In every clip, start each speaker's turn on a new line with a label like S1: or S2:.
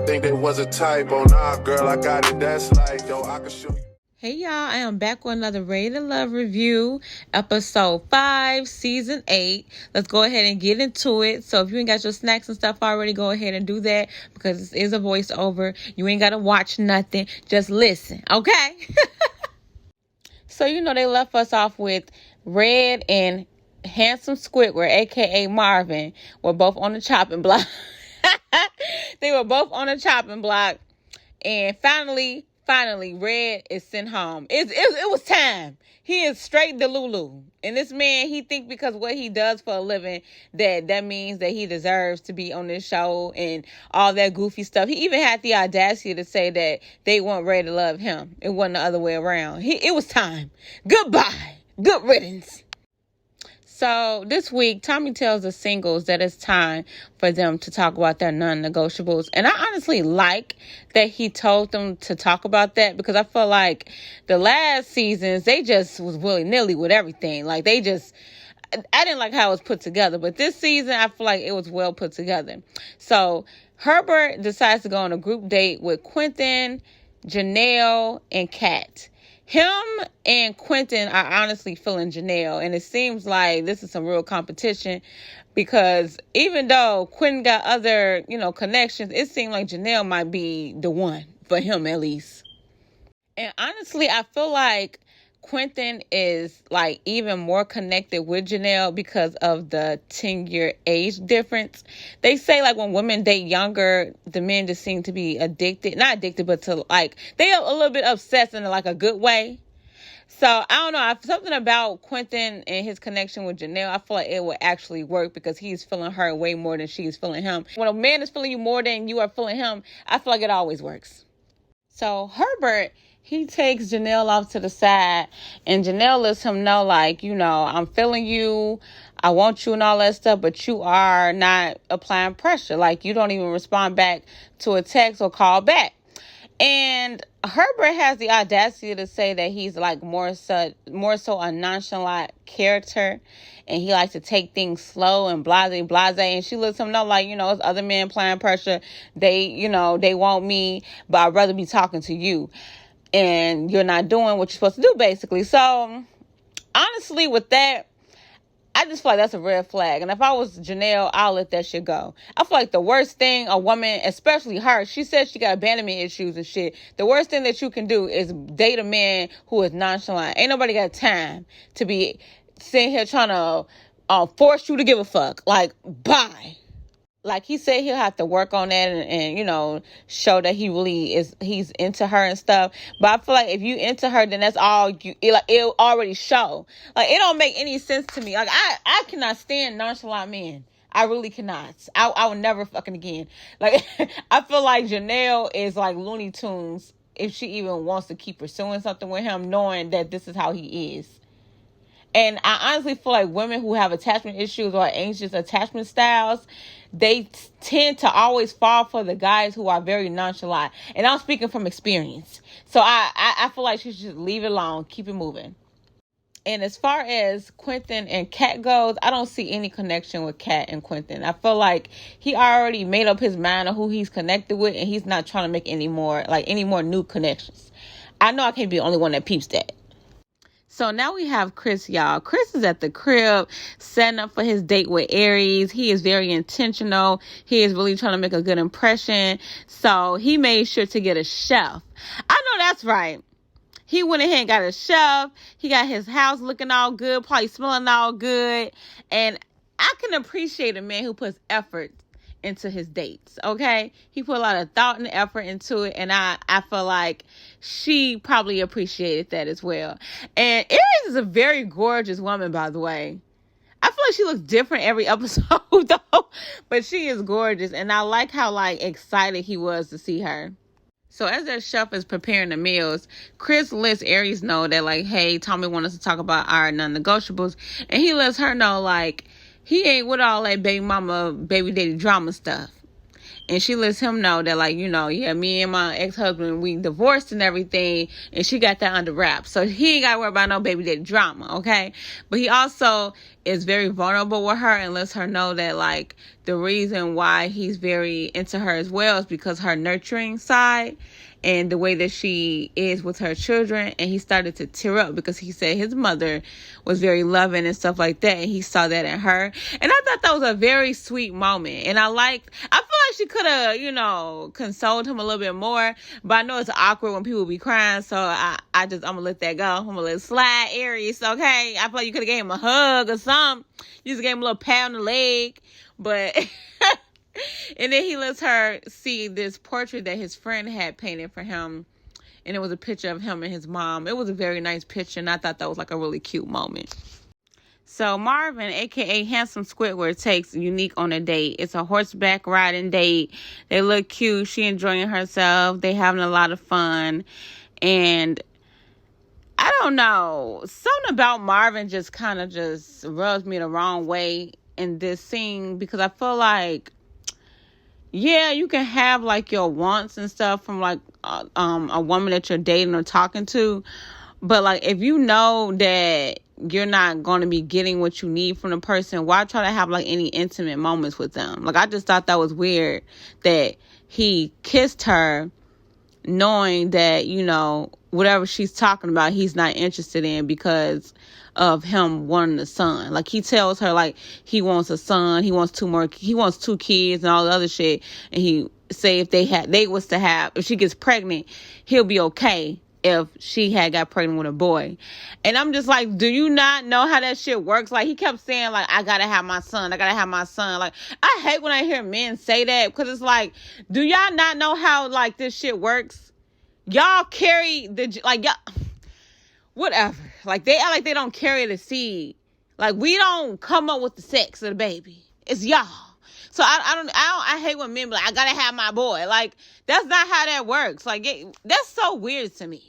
S1: think there was a typo. Nah, girl, I got it, that's like, yo, I can show you.
S2: Hey y'all, I am back with another Ready to Love review, episode 5, season 8. Let's go ahead and get into it. So if you ain't got your snacks and stuff already, go ahead and do that because this is a voiceover. You ain't got to watch nothing. Just listen, okay? So, they left us off with Red and Handsome Squidward, a.k.a. Marvin, were both on the chopping block. They were both on the chopping block. And finally, Red is sent home. It was time. He is straight Delulu. And this man, he think because what he does for a living, that means that he deserves to be on this show and all that goofy stuff. He even had the audacity to say that they weren't ready to love him. It wasn't the other way around. It was time. Goodbye. Good riddance. So this week, Tommy tells the singles that it's time for them to talk about their non-negotiables. And I honestly like that he told them to talk about that because I feel like the last seasons, they just was willy-nilly with everything. Like I didn't like how it was put together. But this season, I feel like it was well put together. So Herbert decides to go on a group date with Quentin, Janelle, and Kat. Him and Quentin are honestly feeling Janelle, and it seems like this is some real competition because even though Quentin got other, connections, it seems like Janelle might be the one for him at least. And honestly, I feel like Quentin is like even more connected with Janelle because of the 10-year age difference. They say like when women date younger, the men just seem to be addicted. Not addicted, but to like, they are a little bit obsessed in like a good way. So I don't know. Something about Quentin and his connection with Janelle, I feel like it would actually work because he's feeling her way more than she's feeling him. When a man is feeling you more than you are feeling him, I feel like it always works. So Herbert, he takes Janelle off to the side, and Janelle lets him know, like, I'm feeling you, I want you and all that stuff, but you are not applying pressure. Like, you don't even respond back to a text or call back. And Herbert has the audacity to say that he's like more so a nonchalant character, and he likes to take things slow and blase. And she lets him know, like, it's other men applying pressure. They want me, but I'd rather be talking to you. And you're not doing what you're supposed to do, basically. So, honestly, with that, I just feel like that's a red flag. And if I was Janelle, I'll let that shit go. I feel like the worst thing a woman, especially her, she says she got abandonment issues and shit. The worst thing that you can do is date a man who is nonchalant. Ain't nobody got time to be sitting here trying to force you to give a fuck. Like, bye. Like he said, he'll have to work on that and show that he's into her and stuff. But I feel like if you into her, then that's all it'll already show. Like, it don't make any sense to me. Like, I cannot stand nonchalant men. I really cannot. I will never fucking again. Like, I feel like Janelle is like Looney Tunes if she even wants to keep pursuing something with him, knowing that this is how he is. And I honestly feel like women who have attachment issues or anxious attachment styles, they tend to always fall for the guys who are very nonchalant. And I'm speaking from experience. So I feel like she should just leave it alone, keep it moving. And as far as Quentin and Kat goes, I don't see any connection with Kat and Quentin. I feel like he already made up his mind on who he's connected with, and he's not trying to make any more new connections. I know I can't be the only one that peeps that. So now we have Chris, y'all. Chris is at the crib setting up for his date with Aries. He is very intentional. He is really trying to make a good impression. So he made sure to get a chef. I know that's right. He went ahead and got a chef. He got his house looking all good, probably smelling all good. And I can appreciate a man who puts effort into his dates, okay? He put a lot of thought and effort into it, and I feel like she probably appreciated that as well. And Aries is a very gorgeous woman, by the way. I feel like she looks different every episode, though, but she is gorgeous, and I like how, excited he was to see her. So as their chef is preparing the meals, Chris lets Aries know that, hey, Tommy wants us to talk about our non-negotiables, and he lets her know, he ain't with all that baby mama, baby daddy drama stuff. And she lets him know that, me and my ex-husband, we divorced and everything, and she got that under wraps. So he ain't got to worry about no baby daddy drama, okay? But he also is very vulnerable with her and lets her know that, the reason why he's very into her as well is because her nurturing side and the way that she is with her children. And he started to tear up because he said his mother was very loving and stuff like that. And he saw that in her. And I thought that was a very sweet moment. And I feel like she could have, consoled him a little bit more. But I know it's awkward when people be crying. So I'm going to let that go. I'm going to let it slide, Aries. Okay. I feel like you could have gave him a hug or something. You just gave him a little pat on the leg. But... And then he lets her see this portrait that his friend had painted for him. And it was a picture of him and his mom. It was a very nice picture. And I thought that was like a really cute moment. So Marvin, a.k.a. Handsome Squidward, takes Unique on a date. It's a horseback riding date. They look cute. She enjoying herself. They having a lot of fun. And I don't know. Something about Marvin just kind of just rubs me the wrong way in this scene. Because I feel like, yeah, you can have like your wants and stuff from like a woman that you're dating or talking to. But like if you know that you're not going to be getting what you need from the person, why try to have like any intimate moments with them? Like I just thought that was weird that he kissed her knowing that, whatever she's talking about, he's not interested in because of him wanting a son. Like he tells her like he wants a son, he wants two kids and all the other shit. And he say if she gets pregnant, he'll be okay if she had got pregnant with a boy. And I'm just like, do you not know how that shit works? Like he kept saying like, I gotta have my son. Like I hate when I hear men say that because it's like, do y'all not know how like this shit works? Y'all carry y'all, whatever. Like they act like they don't carry the seed. Like we don't come up with the sex of the baby. It's y'all. So I hate when men be like, I gotta have my boy. Like that's not how that works. Like that's so weird to me.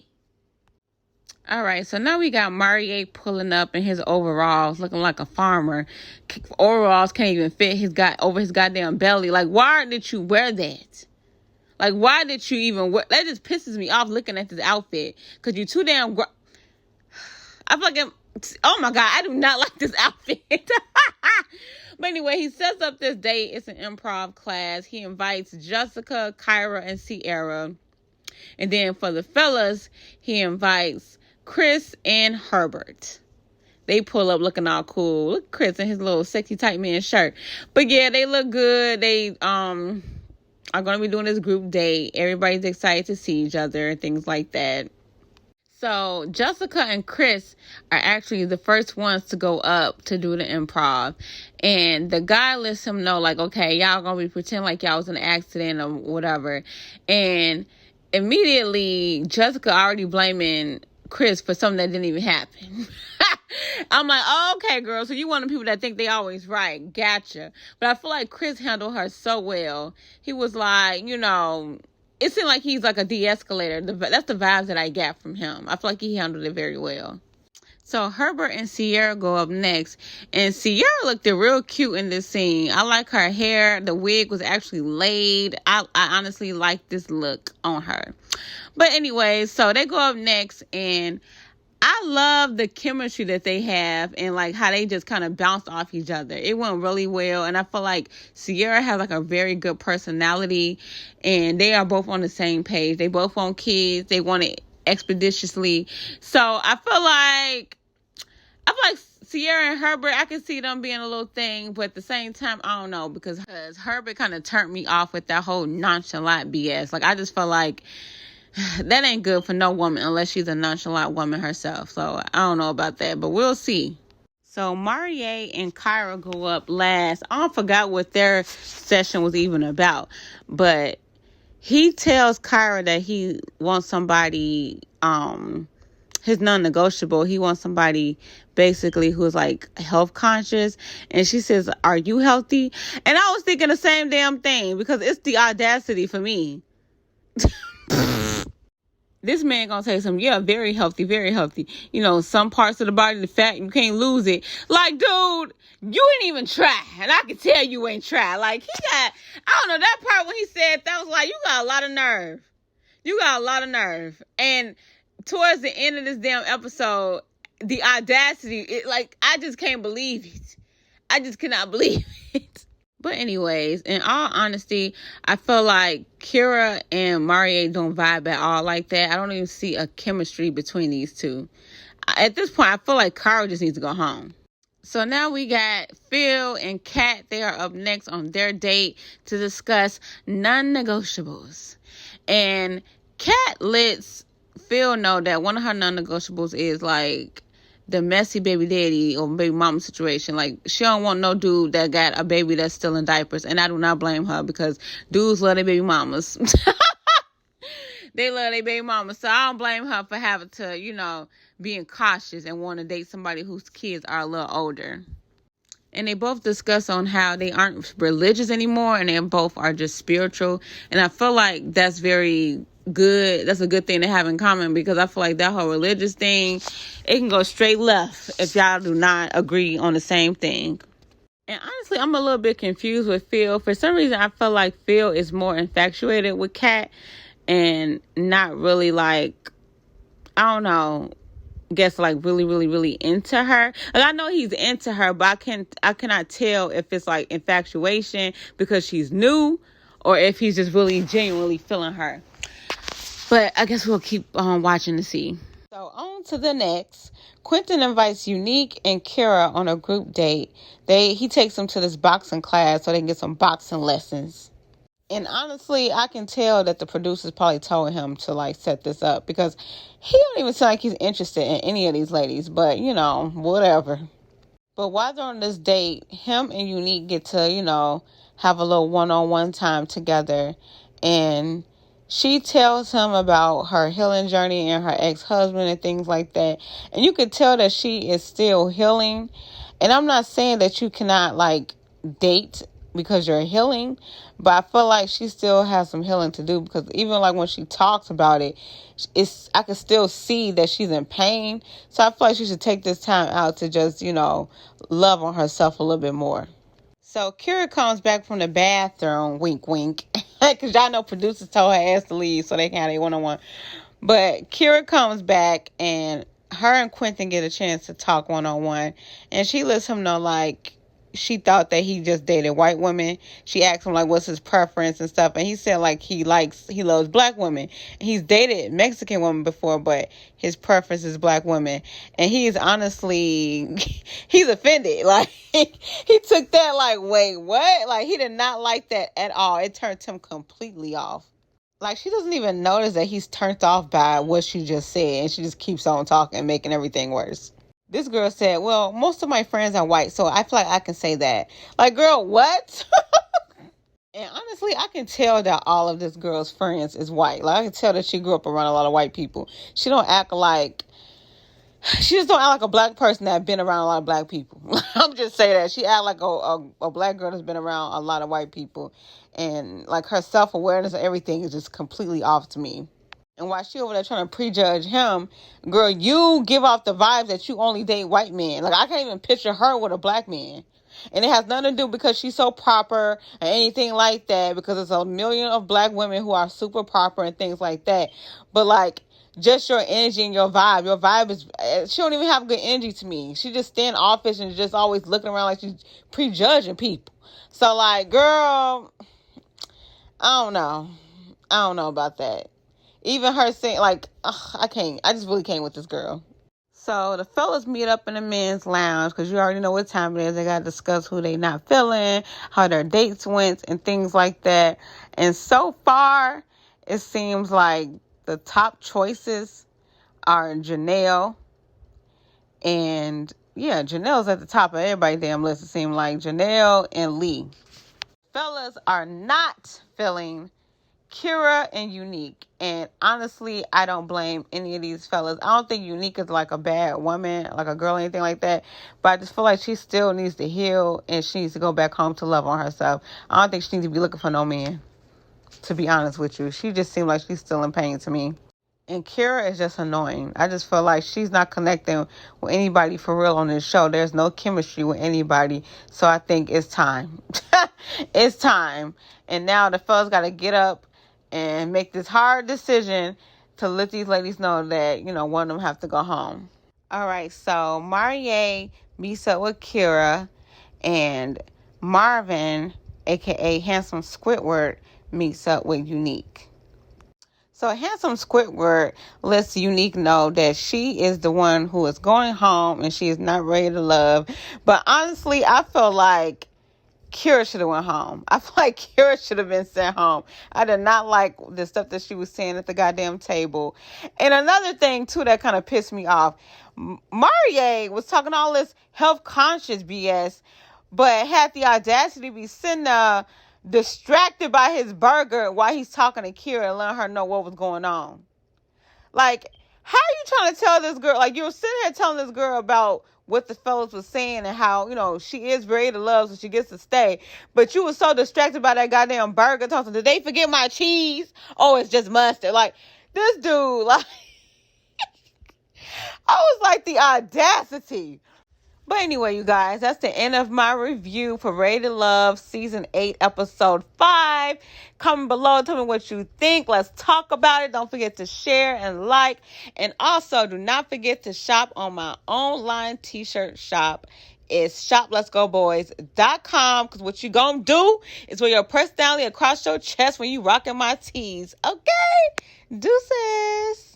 S2: All right, so now we got Marie pulling up in his overalls, looking like a farmer. Overalls can't even fit over his goddamn belly. Like, why did you wear that? Like, why did you even wear... That just pisses me off looking at this outfit. Because you're too damn... I feel like... Oh, my God. I do not like this outfit. But anyway, he sets up this date. It's an improv class. He invites Jessica, Kyra, and Sierra. And then for the fellas, he invites Chris and Herbert. They pull up looking all cool. Look at Chris in his little sexy tight man shirt. But yeah, they look good. They are going to be doing this group date. Everybody's excited to see each other and things like that. So Jessica and Chris are actually the first ones to go up to do the improv. And the guy lets him know, like, okay, y'all going to be pretending like y'all was in an accident or whatever. And immediately, Jessica already blaming Chris for something that didn't even happen. I'm like, oh, okay, girl. So you one of the people that think they always right. Gotcha. But I feel like Chris handled her so well. He was like, it seemed like he's like a de-escalator. That's the vibes that I got from him. I feel like he handled it very well. So Herbert and Sierra go up next. And Sierra looked real cute in this scene. I like her hair. The wig was actually laid. I honestly like this look on her. But anyway, so they go up next. And I love the chemistry that they have. And like how they just kind of bounced off each other. It went really well. And I feel like Sierra has like a very good personality. And they are both on the same page. They both want kids. They want it expeditiously. So I feel like Sierra and Herbert, I can see them being a little thing, but at the same time, I don't know, because Herbert kind of turned me off with that whole nonchalant BS. Like, I just feel like that ain't good for no woman unless she's a nonchalant woman herself. So I don't know about that, but we'll see. So Marie and Kyra go up last. I forgot what their session was even about, but he tells Kyra that he wants somebody, his non-negotiable. He wants somebody basically who's like health conscious. And she says, are you healthy? And I was thinking the same damn thing because it's the audacity for me. This man gonna say something, yeah, very healthy, very healthy. Some parts of the body, the fat, you can't lose it. Like, dude, you ain't even try. And I can tell you ain't try. Like, I don't know, that part when he said that was like, you got a lot of nerve. You got a lot of nerve. And towards the end of this damn episode, the audacity, I just can't believe it. I just cannot believe it. But anyways, in all honesty, I feel like Kira and Marie don't vibe at all like that. I don't even see a chemistry between these two. At this point, I feel like Carl just needs to go home. So now we got Phil and Kat. They are up next on their date to discuss non-negotiables. And Kat lets Phil know that one of her non-negotiables is like the messy baby daddy or baby mama situation. Like, she don't want no dude that got a baby that's still in diapers. And I do not blame her, because dudes love their baby mamas. They love their baby mamas. So I don't blame her for having to, being cautious and want to date somebody whose kids are a little older. And they both discuss on how they aren't religious anymore, and they both are just spiritual. And I feel like that's very good. That's a good thing to have in common, because I feel like that whole religious thing, it can go straight left if y'all do not agree on the same thing. And honestly, I'm a little bit confused with Phil. For some reason, I feel like Phil is more infatuated with Kat and not really like, I don't know, guess like really, really, really into her. Like, I know he's into her, but I cannot tell if it's like infatuation because she's new, or if he's just really genuinely feeling her. But I guess we'll keep watching to see. So on to the next. Quentin invites Unique and Kira on a group date. He takes them to this boxing class so they can get some boxing lessons. And honestly, I can tell that the producers probably told him to like set this up, because he don't even seem like he's interested in any of these ladies. But, whatever. But while they're on this date, him and Unique get to, have a little one-on-one time together. And she tells him about her healing journey and her ex-husband and things like that. And you could tell that she is still healing. And I'm not saying that you cannot like date because you're healing, but I feel like she still has some healing to do, because even like when she talks about it, I can still see that she's in pain. So I feel like she should take this time out to just, love on herself a little bit more. So Kira comes back from the bathroom, wink, wink, because y'all know producers told her ass to leave so they can have a one-on-one. But Kira comes back, and her and Quentin get a chance to talk one-on-one, and she lets him know, like, she thought that he just dated white women. She asked him, like, what's his preference and stuff. And he said, like, he loves black women. And he's dated Mexican women before, but his preference is black women. And he's honestly, he's offended. Like, he took that like, wait, what? Like, he did not like that at all. It turned him completely off. Like, she doesn't even notice that he's turned off by what she just said. And she just keeps on talking, making everything worse. This girl said, well, most of my friends are white, so I feel like I can say that. Like, girl, what? And honestly, I can tell that all of this girl's friends is white. Like, I can tell that she grew up around a lot of white people. She just don't act like a black person that been around a lot of black people. I'm just saying that. She act like a black girl that's been around a lot of white people. And, like, her self-awareness and everything is just completely off to me. And while she over there trying to prejudge him, girl, you give off the vibes that you only date white men. Like, I can't even picture her with a black man. And it has nothing to do because she's so proper or anything like that, because there's a million of black women who are super proper and things like that. But, like, just your energy and your vibe. Your vibe is, she don't even have good energy to me. She just standoffish and just always looking around like she's prejudging people. So, like, girl, I don't know about that. Even her saying, like, I just really can't with this girl. So the fellas meet up in the men's lounge, because you already know what time it is. They got to discuss who they not feeling, how their dates went, and things like that. And so far, it seems like the top choices are Janelle. And, yeah, Janelle's at the top of everybody's damn list, it seems like. Janelle and Lee. Fellas are not feeling Kira and Unique. And honestly, I don't blame any of these fellas. I don't think Unique is like a bad woman, like a girl or anything like that. But I just feel like she still needs to heal, and she needs to go back home to love on herself. I don't think she needs to be looking for no man, to be honest with you. She just seems like she's still in pain to me. And Kira is just annoying. I just feel like she's not connecting with anybody for real on this show. There's no chemistry with anybody. So I think it's time. It's time. And now the fellas got to get up and make this hard decision to let these ladies know that, one of them have to go home. All right, so Marie meets up with Kira, and Marvin aka Handsome Squidward, meets up with Unique. So Handsome Squidward lets Unique know that she is the one who is going home and she is not ready to love. But honestly, I feel like Kira should have went home. I feel like Kira should have been sent home. I did not like the stuff that she was saying at the goddamn table. And another thing, too, that kind of pissed me off. Marie was talking all this health conscious BS, but had the audacity to be sitting there distracted by his burger while he's talking to Kira and letting her know what was going on. Like, how are you trying to tell this girl? Like, you were sitting here telling this girl about what the fellas was saying and how, you know, she is ready to love, so she gets to stay. But you were so distracted by that goddamn burger talking, did they forget my cheese? Oh, it's just mustard. Like, this dude, like, I was like, the audacity. But anyway, you guys, that's the end of my review for Ready to Love Season 8, Episode 5. Comment below, tell me what you think. Let's talk about it. Don't forget to share and like. And also, do not forget to shop on my online t-shirt shop. It's shopletsgoboys.com, because what you gonna do is wear your personality across your chest when you rocking my tees. Okay? Deuces.